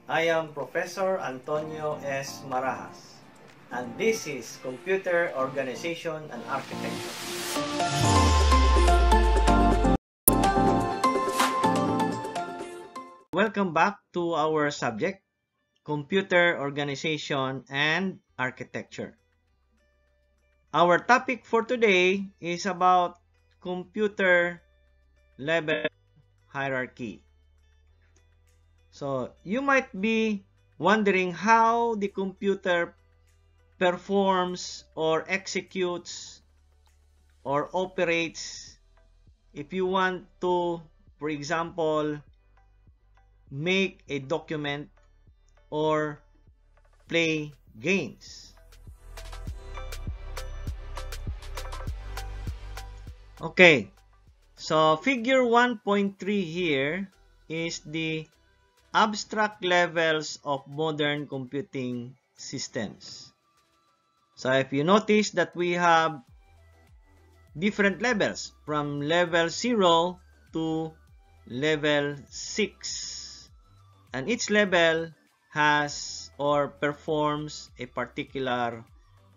I am Professor Antonio S. Marajas, and this is Computer Organization and Architecture. Welcome back to our subject, Computer Organization and Architecture. Our topic for today is about computer level hierarchy. So, you might be wondering how the computer performs or executes or operates if you want to, for example, make a document or play games. Okay, so figure 1.3 here is the abstract levels of modern computing systems. So if you notice that we have different levels from level 0 to level 6, and each level has or performs a particular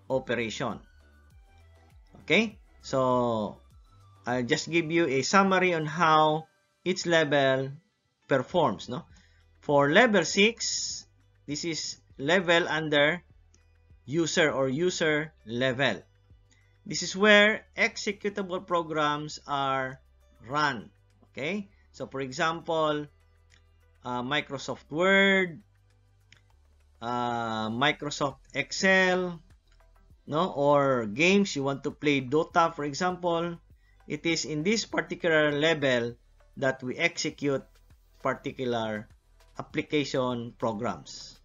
operation. Okay, so I'll just give you a summary on how each level performs, no? For level 6, this is level under user or user level. This is where executable programs are run. Okay? So, for example, Microsoft Word, Microsoft Excel, no? Or games, you want to play Dota, for example. It is in this particular level that we execute particular application programs.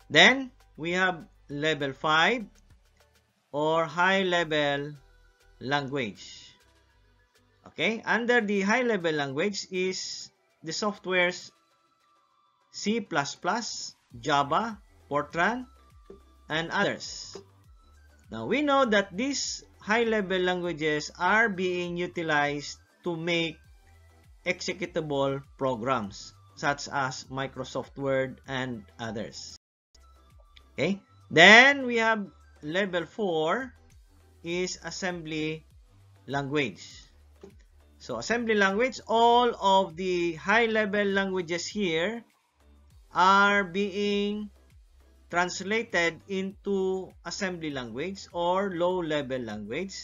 Then we have level 5 or high level language. Okay, under the high level language is the softwares C++, Java, Fortran, and others. Now we know that these high level languages are being utilized to make executable programs such as Microsoft Word and others. Okay, then we have level 4 is assembly language. So assembly language, all of the high level languages here are being translated into assembly language or low level language,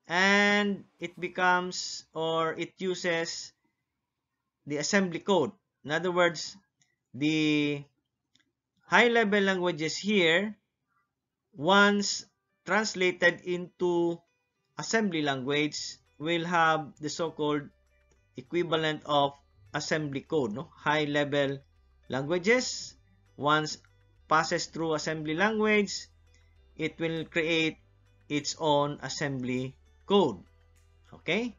and it becomes or it uses the assembly code. In other words, the high-level languages here, once translated into assembly language, will have the so-called equivalent of assembly code. No? High-level languages, once passes through assembly language, it will create its own assembly code. Okay?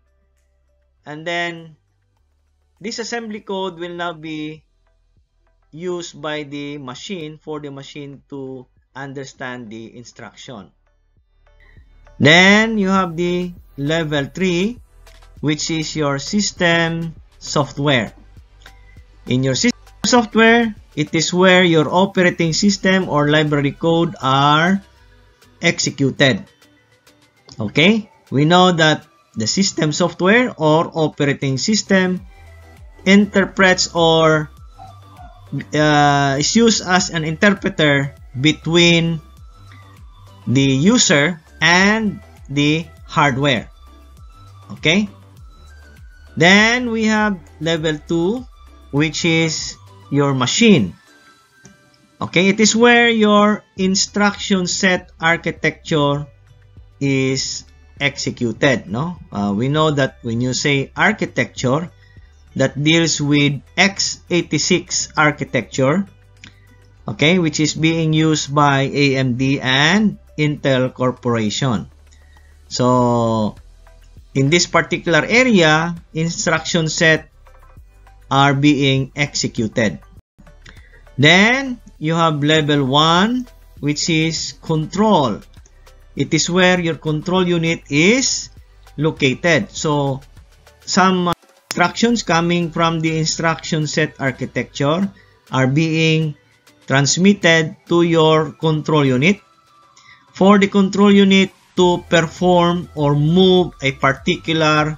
And then this assembly code will now be used by the machine for the machine to understand the instruction. Then you have the level 3, which is your system software. In your system software, it is where your operating system or library code are executed. Okay? We know that the system software or operating system interprets or is used as an interpreter between the user and the hardware. Okay? Then we have level 2, which is your machine. Okay? It is where your instruction set architecture is executed. No? We know that when you say architecture, that deals with x86 architecture, okay, which is being used by AMD and Intel Corporation. So, in this particular area, instruction set are being executed. Then, you have level 1, which is control. It is where your control unit is located. So, some instructions coming from the instruction set architecture are being transmitted to your control unit for the control unit to perform or move a particular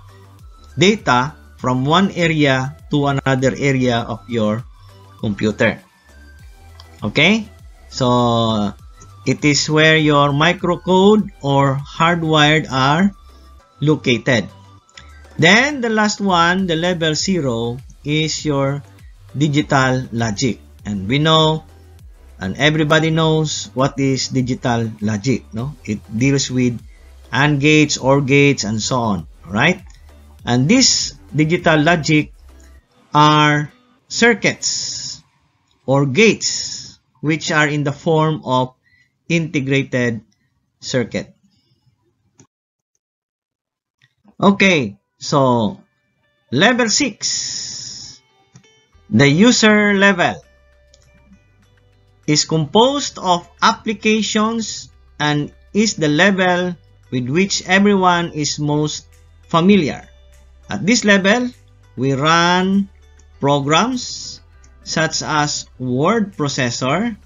data from one area to another area of your computer. Okay? So, it is where your microcode or hardwired are located. Then, the last one, the level 0, is your digital logic. And we know, and everybody knows what is digital logic, no? It deals with AND gates, OR gates, and so on, right? And this digital logic are circuits or gates which are in the form of integrated circuit. Okay, so level 6, the user level, is composed of applications and is the level with which everyone is most familiar. At this level, we run programs such as word processor,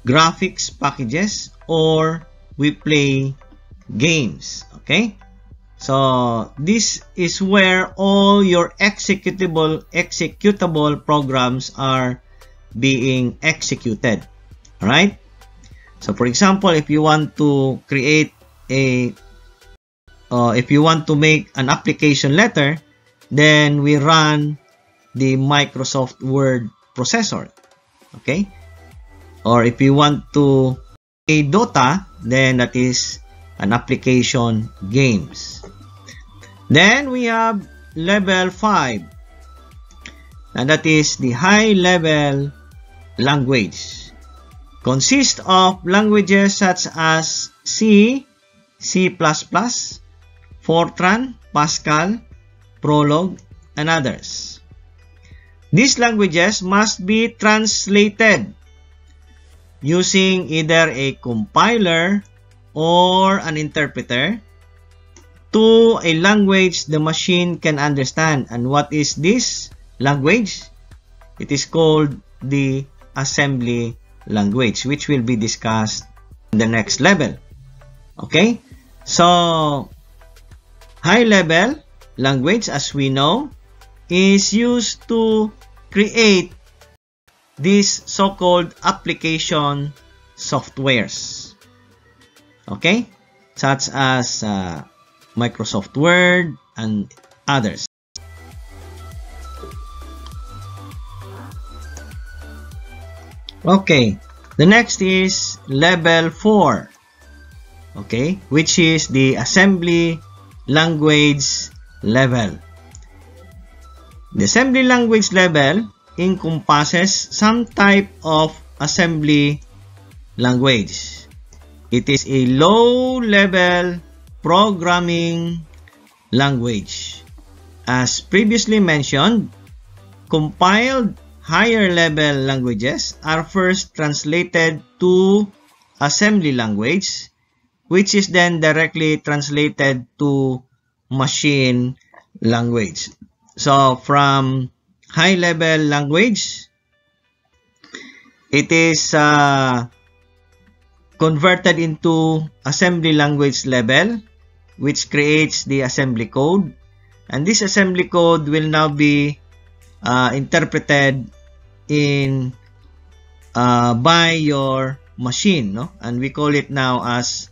graphics packages, or we play games. Okay? So, this is where all your executable programs are being executed. Alright? So, for example, if you want to create if you want to make an application letter, then we run the Microsoft Word processor. Okay? Or if you want to play Dota, then that is an application games. Then we have level 5, and that is the high level language. Consists of languages such as C, C++, Fortran, Pascal, Prolog, and others. These languages must be translated using either a compiler or an interpreter to a language the machine can understand. And what is this language? It is called the assembly language, which will be discussed in the next level. Okay? So, high level language, as we know, is used to create these so-called application softwares. Okay? Such as Microsoft Word and others. Okay, the next is level 4. Okay, which is the assembly language level. The assembly language level encompasses some type of assembly language. It is a low-level programming language. As previously mentioned, compiled higher-level languages are first translated to assembly language, which is then directly translated to machine language. So, from high-level language, it is converted into assembly language level, which creates the assembly code. And this assembly code will now be interpreted in by your machine, no? And we call it now as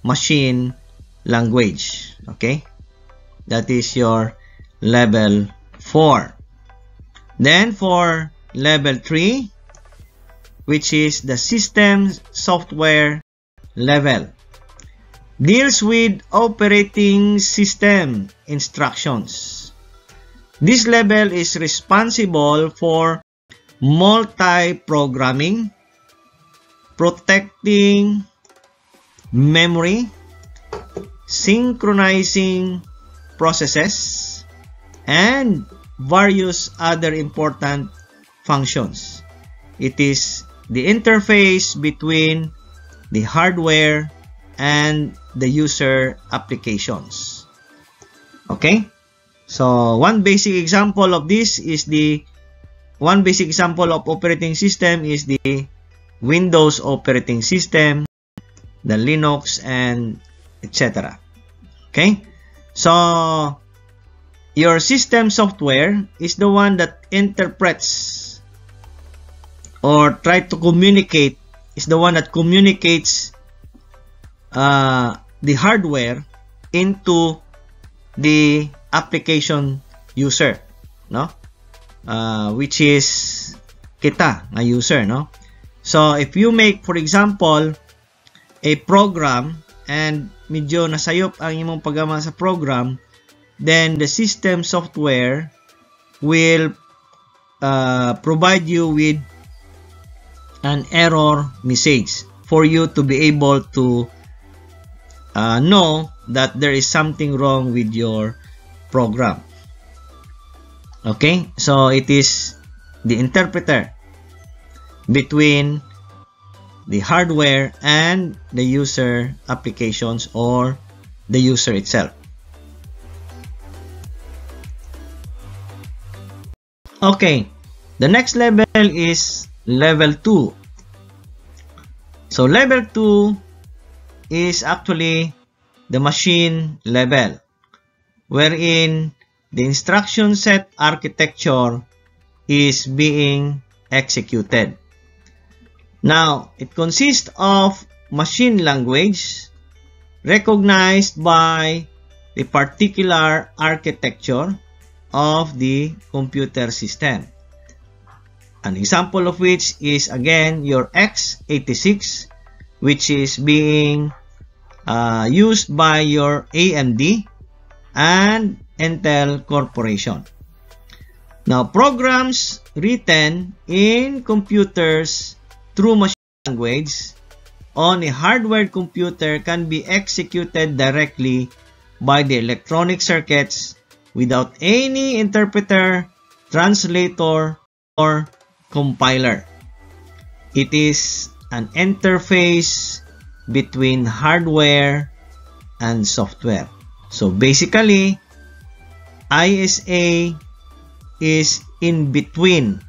machine language. Okay, that is your level 4. Then for level 3, which is the system software level, deals with operating system instructions. This level is responsible for multi-programming, protecting memory, synchronizing processes, and various other important functions. It is the interface between the hardware and the user applications. Okay? So, one basic example of this is the one basic example of operating system is the Windows operating system, the Linux, and etc. Okay? So, your system software is the one that interprets or try to communicate, is the one that communicates the hardware into the application user, no? Which is kita, na user, no? So, if you make, for example, a program and medyo nasayop ang imong paggama sa program, then the system software will provide you with an error message for you to be able to know that there is something wrong with your program. Okay, so it is the interpreter between the hardware and the user applications or the user itself. Okay, the next level is level 2. So level 2 is actually the machine level, wherein the instruction set architecture is being executed. Now, it consists of machine language recognized by the particular architecture of the computer system. An example of which is again your x86, which is being used by your AMD and Intel Corporation. Now, programs written in computers through machine language on a hardware computer can be executed directly by the electronic circuits without any interpreter, translator, or compiler. It is an interface between hardware and software. So basically, ISA is in between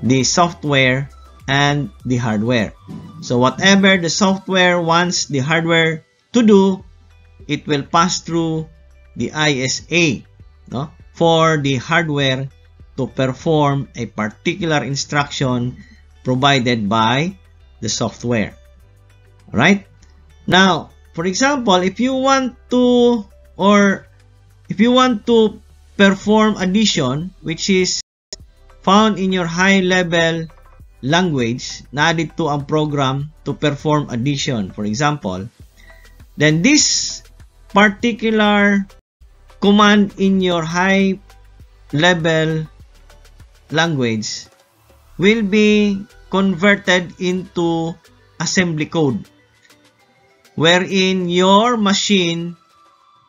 the software and the hardware. So whatever the software wants the hardware to do, it will pass through the ISA, no, for the hardware to perform a particular instruction provided by the software. Alright? Now, for example, if you want to perform addition, which is found in your high-level language, na added to ang program to perform addition, for example, then this particular command in your high-level language will be converted into assembly code, wherein your machine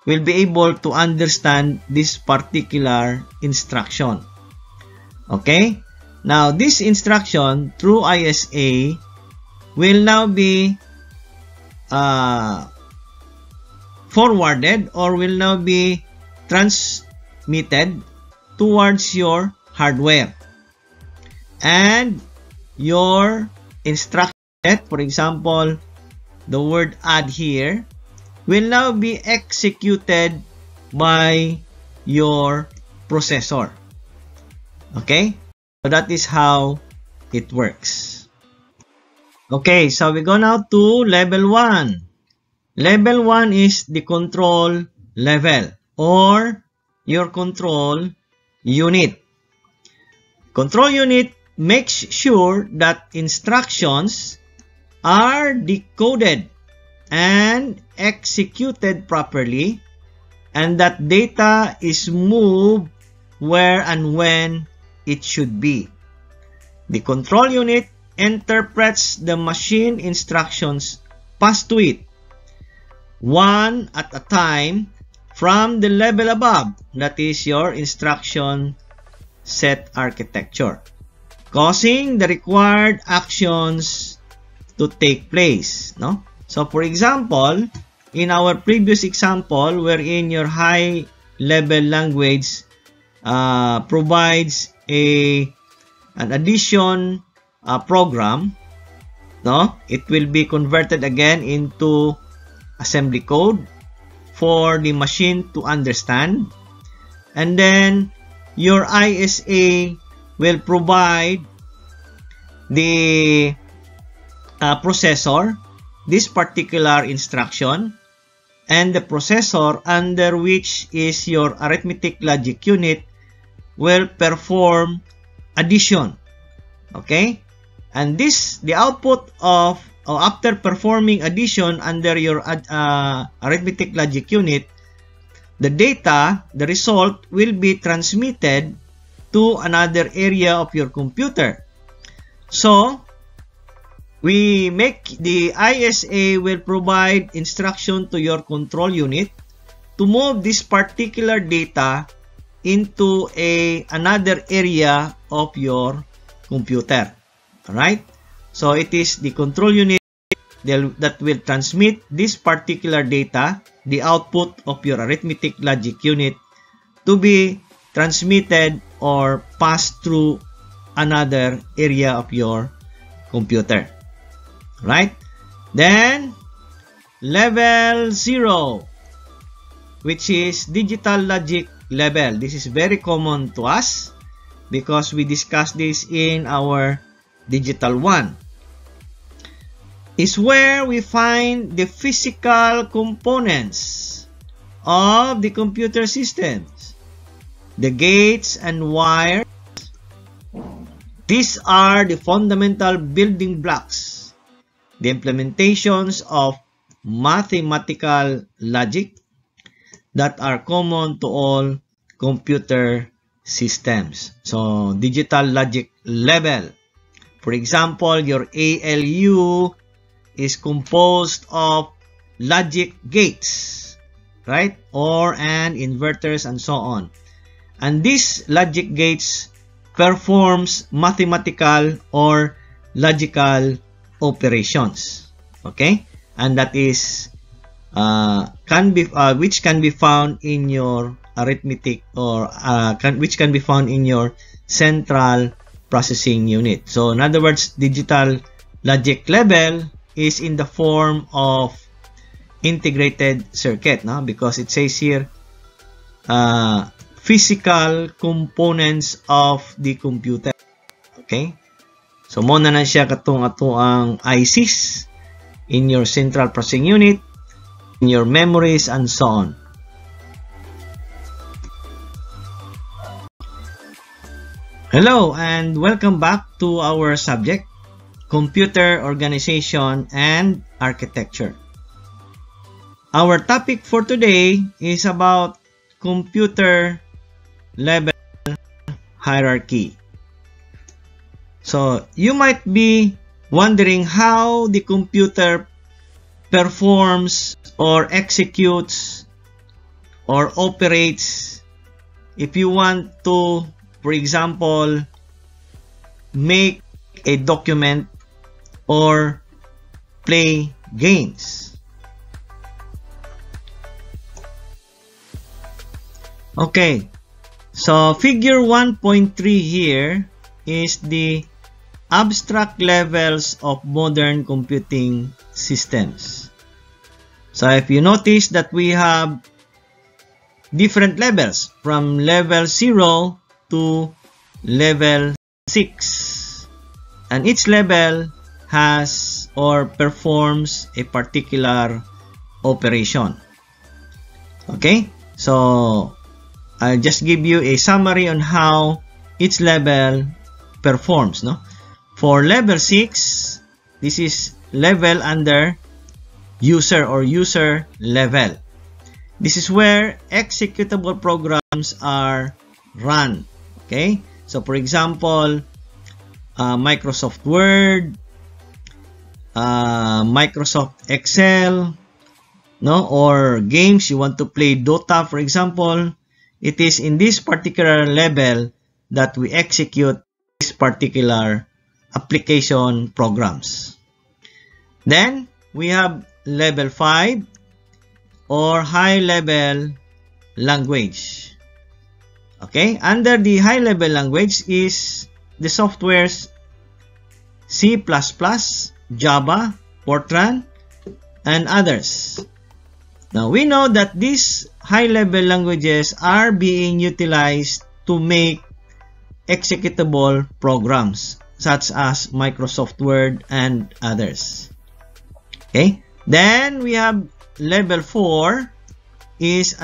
will be able to understand this particular instruction. Okay? Now, this instruction through ISA will now be forwarded or will now be transmitted towards your hardware. And your instruction set, for example, the word add here, will now be executed by your processor. Okay? So that is how it works. Okay, so we go now to level 1. Level 1 is the control level or your control unit. Control unit makes sure that instructions are decoded and executed properly and that data is moved where and when it should be. The control unit interprets the machine instructions passed to it, one at a time, from the level above, that is your instruction set architecture, causing the required actions to take place. No? So, for example, in our previous example, wherein your high-level language provides a an addition program, no, it will be converted again into assembly code for the machine to understand, and then your ISA will provide the processor this particular instruction, and the processor under which is your arithmetic logic unit will perform addition. Okay, and the output of after performing addition under your arithmetic logic unit, the data, the result, will be transmitted to another area of your computer. So we make the ISA will provide instruction to your control unit to move this particular data into another area of your computer. Alright? So it is the control unit that will transmit this particular data, the output of your arithmetic logic unit, to be transmitted or passed through another area of your computer. Right? Then level 0, which is digital logic level. This is very common to us because we discussed this in our digital 1. Is where we find the physical components of the computer systems, the gates and wires. These are the fundamental building blocks, the implementations of mathematical logic that are common to all computer systems. So, digital logic level. For example, your ALU is composed of logic gates, right? And inverters and so on. And these logic gates performs mathematical or logical operations. Okay? And that is which can be found in your arithmetic or which can be found in your central processing unit. So in other words, digital logic level is in the form of integrated circuit, no? Because it says here physical components of the computer. Okay? So muna na siya katong ang ICs in your central processing unit, in your memories, and so on. Hello and welcome back to our subject, computer organization and architecture. Our topic for today is about computer level hierarchy. So you might be wondering how the computer performs or executes or operates if you want to, for example, make a document or play games. Okay, so figure 1.3 here is the abstract levels of modern computing systems. So if you notice that we have different levels from level 0 to level 6, and each level has or performs a particular operation. Okay, so I'll just give you a summary on how each level performs, no? For level 6, this is level under user or user level. This is where executable programs are run. Okay, so for example, Microsoft Word, Microsoft Excel, no, or games you want to play Dota, for example. It is in this particular level that we execute this particular application programs. Then we have level 5 or high level language. Okay, under the high level language is the softwares C++, Java, Fortran, and others. Now, we know that these high-level languages are being utilized to make executable programs, such as Microsoft Word and others. Okay? Then, we have level 4 is